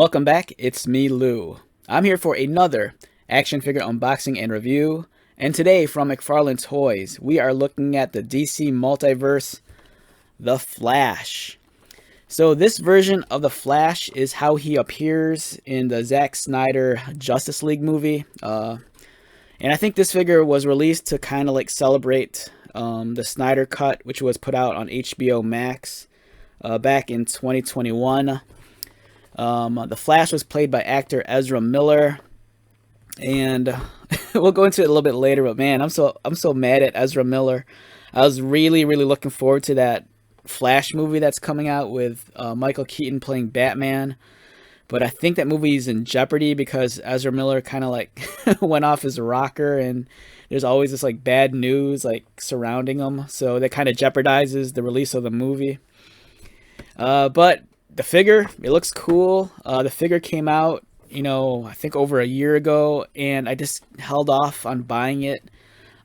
Welcome back, it's me, Lou. I'm here for another action figure unboxing and review, and today from Mcfarlane Toys, we are looking at the DC Multiverse, The Flash. So this version of The Flash is how he appears in the Zack Snyder Justice League movie, and I think this figure was released to kind of like celebrate the Snyder Cut, which was put out on HBO Max back in 2021. The Flash was played by actor Ezra Miller, and we'll go into it a little bit later. But man, I'm so mad at Ezra Miller. I was really looking forward to that Flash movie that's coming out with Michael Keaton playing Batman. But I think that movie is in jeopardy because Ezra Miller kind of like went off his rocker, and there's always this like bad news like surrounding him. So that kind of jeopardizes the release of the movie. But the figure, it looks cool. The figure came out, I think over a year ago, and I just held off on buying it.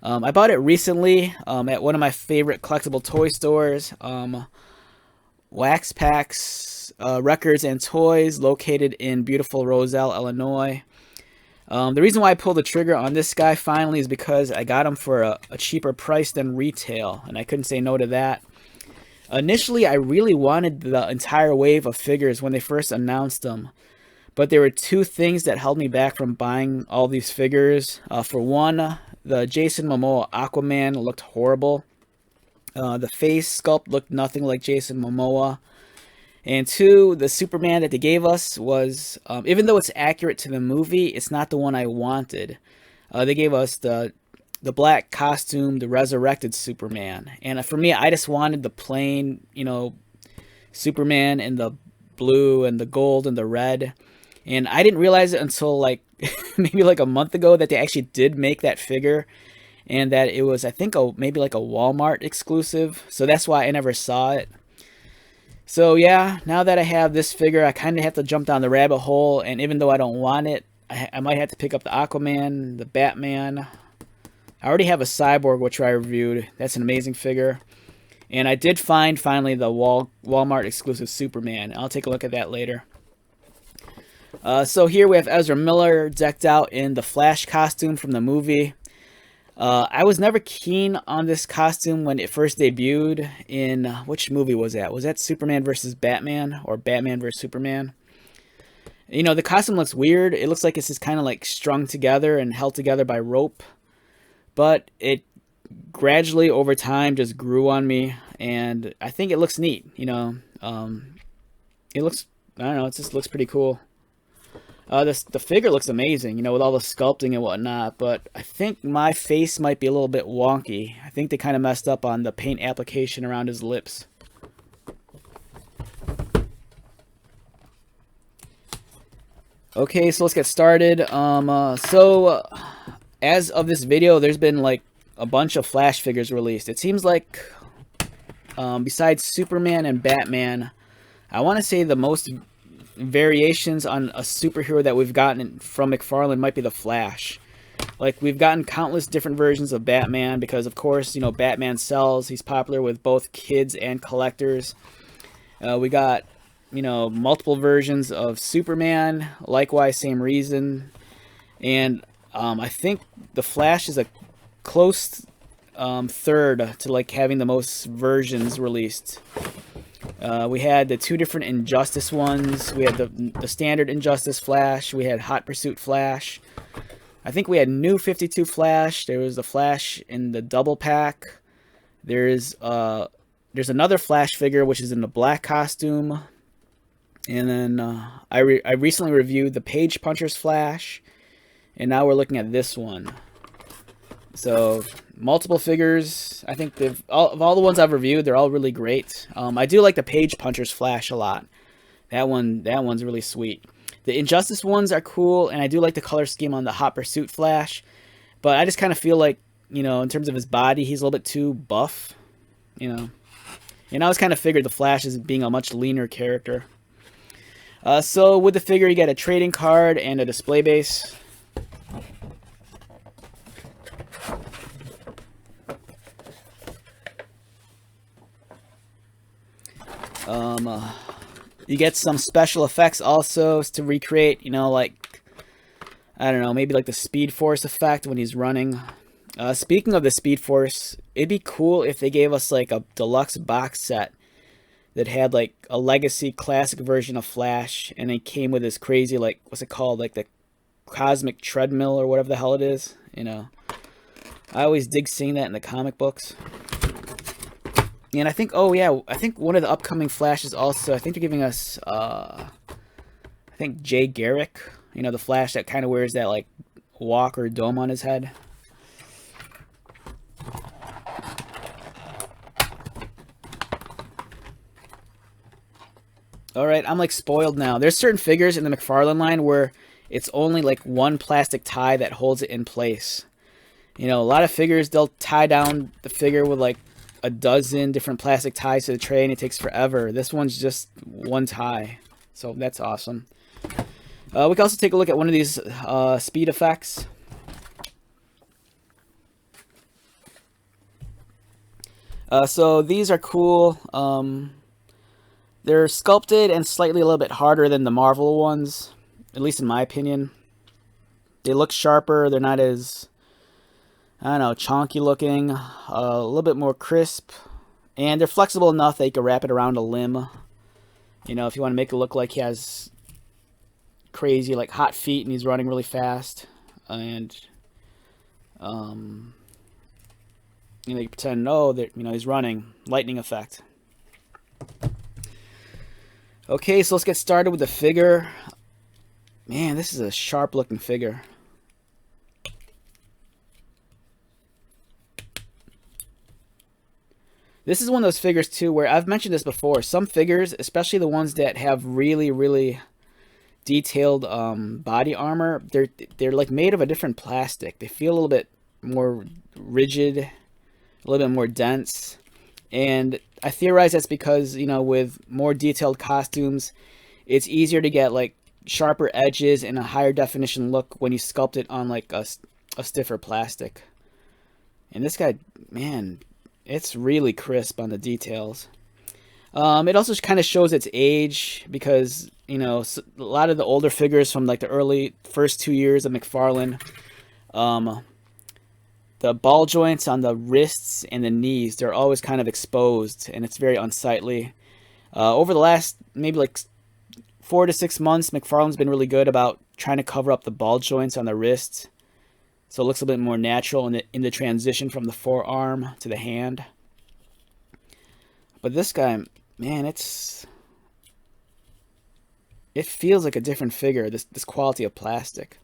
I bought it recently at one of my favorite collectible toy stores, Wax Packs Records and Toys, located in beautiful Roselle, Illinois. The reason why I pulled the trigger on this guy finally is because I got him for a cheaper price than retail, and I couldn't say no to that. Initially, I really wanted the entire wave of figures when they first announced them, but there were two things that held me back from buying all these figures. For one, the Jason Momoa Aquaman looked horrible. The face sculpt looked nothing like Jason Momoa. And two, the Superman that they gave us was, even though it's accurate to the movie, it's not the one I wanted. They gave us the black costume, the resurrected Superman. And for me, I just wanted the plain, Superman in the blue and the gold and the red. And I didn't realize it until like maybe like a month ago that they actually did make that figure, and that it was, I think, maybe like a Walmart exclusive. So that's why I never saw it. So yeah, now that I have this figure, I kind of have to jump down the rabbit hole. And even though I don't want it, I might have to pick up the Aquaman, the Batman. I already have a Cyborg, which I reviewed. That's an amazing figure. And I did find, finally, the Walmart exclusive Superman. I'll take a look at that later. So here we have Ezra Miller decked out in the Flash costume from the movie. I was never keen on this costume when it first debuted in... which movie was that? Was that Superman vs. Batman? Or Batman vs. Superman? The costume looks weird. It looks like it's just kind of like strung together and held together by rope. But it gradually, over time, just grew on me, and I think it looks neat, it looks, I don't know, it just looks pretty cool. The figure looks amazing, with all the sculpting and whatnot, but I think my face might be a little bit wonky. I think they kind of messed up on the paint application around his lips. Okay, so let's get started. As of this video, there's been like a bunch of Flash figures released. It seems like besides Superman and Batman, I want to say the most variations on a superhero that we've gotten from Mcfarlane might be the Flash. Like, we've gotten countless different versions of Batman because, of course, Batman sells. He's popular with both kids and collectors. We got, multiple versions of Superman. Likewise, same reason. And I think the Flash is a close third to like having the most versions released. We had the two different Injustice ones. We had the standard Injustice Flash. We had Hot Pursuit Flash. I think we had New 52 Flash. There was the Flash in the double pack. There's another Flash figure which is in the black costume. And then I recently reviewed the Page Puncher's Flash. And now we're looking at this one. So, multiple figures. I think of all the ones I've reviewed, they're all really great. I do like the Page Puncher's Flash a lot. That one's really sweet. The Injustice ones are cool, and I do like the color scheme on the Hot Pursuit Flash. But I just kind of feel like, in terms of his body, he's a little bit too buff. And I always kind of figured the Flash as being a much leaner character. So, with the figure, you get a trading card and a display base. You get some special effects also to recreate, you know, like, I don't know, maybe like the Speed Force effect when he's running. Speaking of the Speed Force, it'd be cool if they gave us like a deluxe box set that had like a legacy classic version of Flash, and it came with this crazy, like, what's it called, like the cosmic treadmill or whatever the hell it is. You know, I always dig seeing that in the comic books. And I think, oh yeah, I think one of the upcoming Flashes also, I think they're giving us, I think Jay Garrick, you know, the Flash that kind of wears that like walk or dome on his head. Alright, I'm like spoiled now. There's certain figures in the Mcfarlane line where it's only like one plastic tie that holds it in place. You know, a lot of figures, they'll tie down the figure with like a dozen different plastic ties to the tray and it takes forever. This one's just one tie. So that's awesome. We can also take a look at one of these speed effects. So these are cool. They're sculpted and slightly a little bit harder than the Marvel ones, at least in my opinion. They look sharper. They're not as, I don't know, chonky looking. A little bit more crisp. And they're flexible enough that you can wrap it around a limb. You know, if you want to make it look like he has crazy, like, hot feet and he's running really fast. And, you know, you pretend, oh, that, you know, he's running. Lightning effect. Okay, so let's get started with the figure. Man, this is a sharp looking figure. This is one of those figures too where I've mentioned this before. Some figures, especially the ones that have really, really detailed body armor, they're like made of a different plastic. They feel a little bit more rigid, a little bit more dense. And I theorize that's because, you know, with more detailed costumes, it's easier to get like sharper edges and a higher definition look when you sculpt it on like a stiffer plastic. And this guy, man, it's really crisp on the details. It also kind of shows its age because, you know, a lot of the older figures from like the early first 2 years of Mcfarlane, the ball joints on the wrists and the knees, they're always kind of exposed, and it's very unsightly. Over the last maybe like 4 to 6 months, Mcfarlane's been really good about trying to cover up the ball joints on the wrists, so it looks a bit more natural in the transition from the forearm to the hand. But this guy, man, it feels like a different figure, this quality of plastic.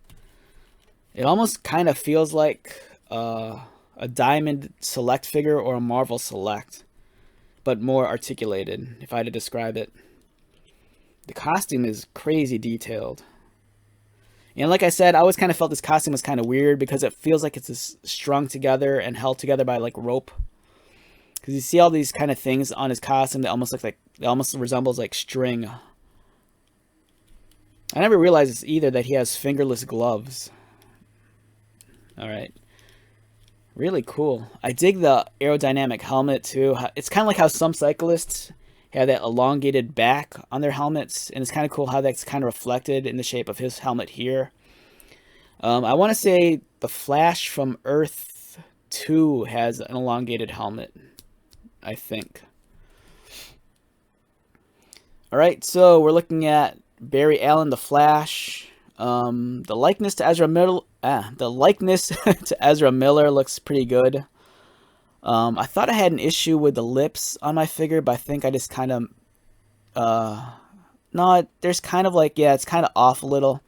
It almost kind of feels like a Diamond Select figure or a Marvel Select, but more articulated, if I had to describe it. The costume is crazy detailed. And like I said, I always kind of felt this costume was kind of weird because it feels like it's strung together and held together by like rope. Because you see all these kind of things on his costume that almost look like, it almost resembles like string. I never realized this either, that he has fingerless gloves. Alright. Really cool. I dig the aerodynamic helmet too. It's kind of like how some cyclists have that elongated back on their helmets, and it's kind of cool how that's kind of reflected in the shape of his helmet here. I want to say the Flash from Earth 2 has an elongated helmet, I think. Alright, so we're looking at Barry Allen, the Flash. The likeness to Ezra Miller, looks pretty good. I thought I had an issue with the lips on my figure, but I think I just kind of, no, there's kind of like, yeah, it's kind of off a little.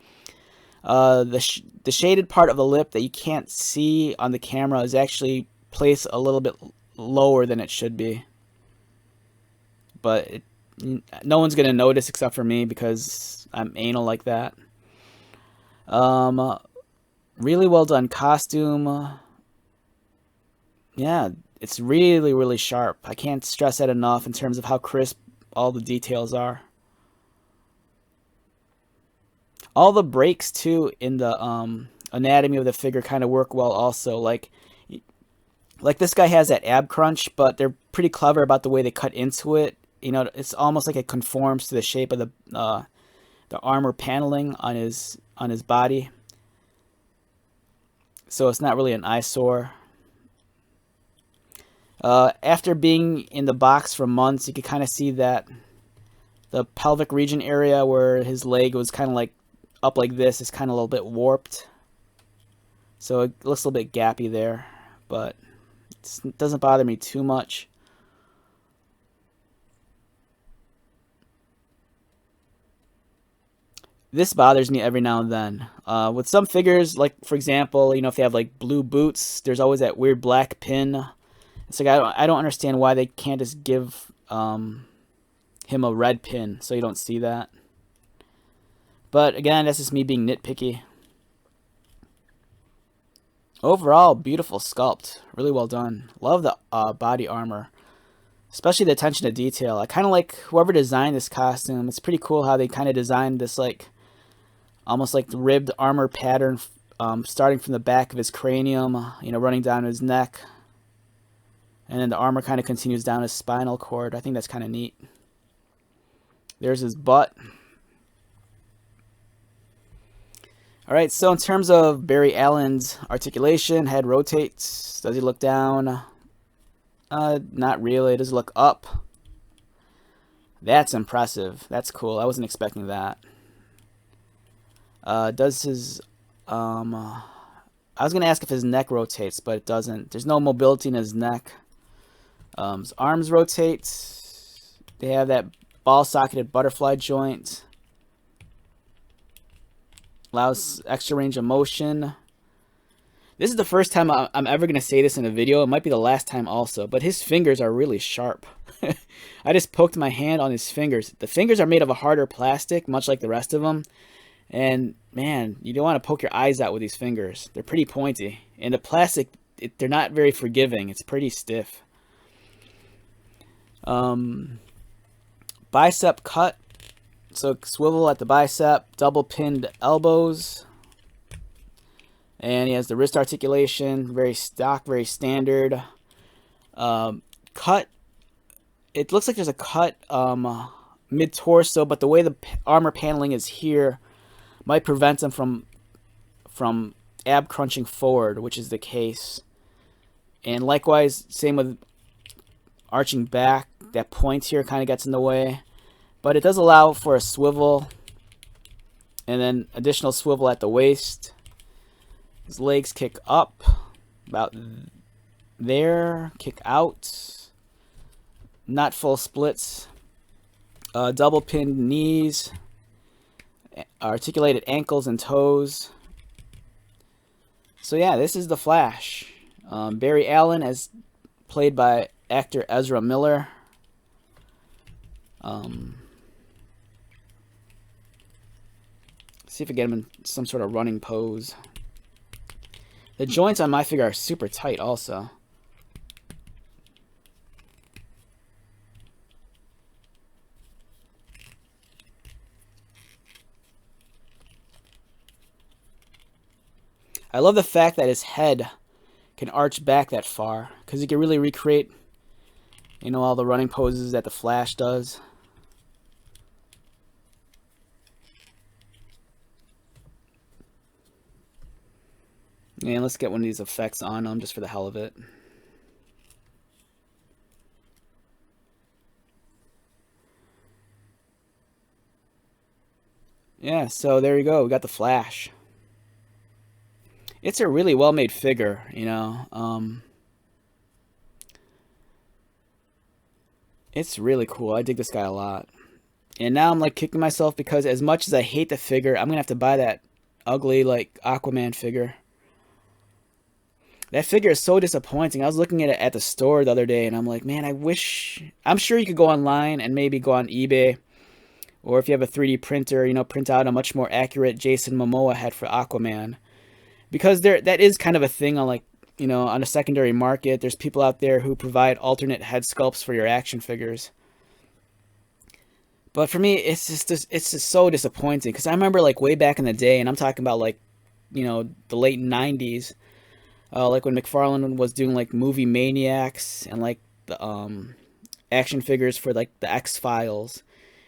The shaded part of the lip that you can't see on the camera is actually placed a little bit lower than it should be. But no one's going to notice except for me because I'm anal like that. Really well done costume. Yeah, it's really, really sharp. I can't stress that enough in terms of how crisp all the details are. All the breaks too in the anatomy of the figure kind of work well also. Like this guy has that ab crunch, but they're pretty clever about the way they cut into it. you know, it's almost like it conforms to the shape of the armor paneling on his body. So it's not really an eyesore. After being in the box for months, you could kind of see that the pelvic region area where his leg was kind of like up like this is kind of a little bit warped. So it looks a little bit gappy there, but it doesn't bother me too much. This bothers me every now and then. With some figures, like for example, you know, if they have like blue boots, there's always that weird black pin. It's like I don't understand why they can't just give him a red pin so you don't see that. But again, that's just me being nitpicky. Overall, beautiful sculpt. Really well done. Love the body armor. Especially the attention to detail. I kind of like whoever designed this costume. It's pretty cool how they kind of designed this like almost like the ribbed armor pattern starting from the back of his cranium, you know, running down his neck. And then the armor kind of continues down his spinal cord. I think that's kind of neat. There's his butt. Alright, so in terms of Barry Allen's articulation, head rotates. Does he look down? Not really. Does he look up? That's impressive. That's cool. I wasn't expecting that. Does his... I was going to ask if his neck rotates, but it doesn't. There's no mobility in his neck. His arms rotate. They have that ball-socketed butterfly joint. Allows extra range of motion. This is the first time I'm ever going to say this in a video. It might be the last time also. But his fingers are really sharp. I just poked my hand on his fingers. The fingers are made of a harder plastic, much like the rest of them. And, man, you don't want to poke your eyes out with these fingers. They're pretty pointy. And the plastic, they're not very forgiving. It's pretty stiff. Bicep cut. So swivel at the bicep, double pinned elbows. And he has the wrist articulation, very stock, very standard. Cut. It looks like there's a cut mid-torso, but the way the armor paneling is here might prevent him from ab crunching forward, which is the case. And likewise, same with arching back. That point here kind of gets in the way. But it does allow for a swivel. And then additional swivel at the waist. His legs kick up. About there. Kick out. Not full splits. Double pinned knees. Articulated ankles and toes. So yeah, this is the Flash. Barry Allen as played by actor Ezra Miller. See if I get him in some sort of running pose. The joints on my figure are super tight also. I love the fact that his head can arch back that far, because he can really recreate, you know, all the running poses that the Flash does. And let's get one of these effects on him just for the hell of it. Yeah, so there you go. We got the Flash. It's a really well-made figure, you know. It's really cool. I dig this guy a lot. And now I'm like kicking myself because as much as I hate the figure, I'm going to have to buy that ugly like Aquaman figure. That figure is so disappointing. I was looking at it at the store the other day and I'm like, man, I'm sure you could go online and maybe go on eBay. Or if you have a 3D printer, you know, print out a much more accurate Jason Momoa head for Aquaman. Because that is kind of a thing on like, you know, on a secondary market. There's people out there who provide alternate head sculpts for your action figures. But for me, it's just so disappointing. Because I remember like way back in the day, and I'm talking about like, you know, the late 90s. Like when Mcfarlane was doing like Movie Maniacs and like the action figures for like the X-Files.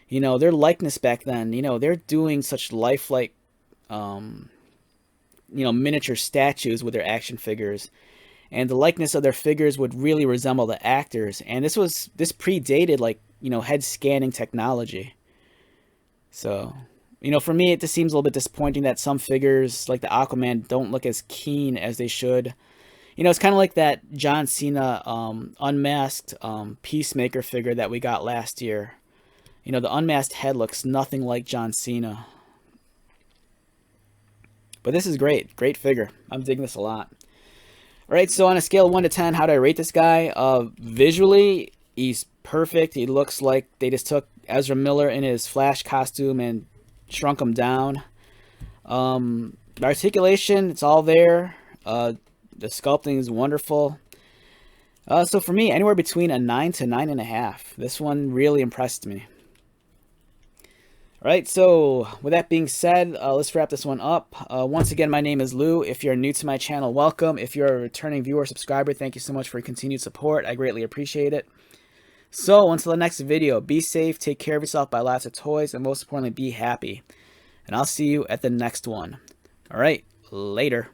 You know, their likeness back then, you know, they're doing such lifelike, miniature statues with their action figures. And the likeness of their figures would really resemble the actors. And this predated, like, head scanning technology. So, for me, it just seems a little bit disappointing that some figures, like the Aquaman, don't look as keen as they should. It's kind of like that John Cena unmasked Peacemaker figure that we got last year. The unmasked head looks nothing like John Cena. But this is great. Great figure. I'm digging this a lot. All right, so on a scale of 1 to 10, how do I rate this guy? Visually, he's perfect. He looks like they just took Ezra Miller in his Flash costume and shrunk him down. The articulation, it's all there. The sculpting is wonderful. So for me, anywhere between a 9 to 9.5. This one really impressed me. All right, so with that being said, let's wrap this one up. Once again, my name is Lou. If you're new to my channel, welcome. If you're a returning viewer or subscriber, thank you so much for your continued support. I greatly appreciate it. So until the next video, be safe, take care of yourself, buy lots of toys, and most importantly, be happy. And I'll see you at the next one. All right, later.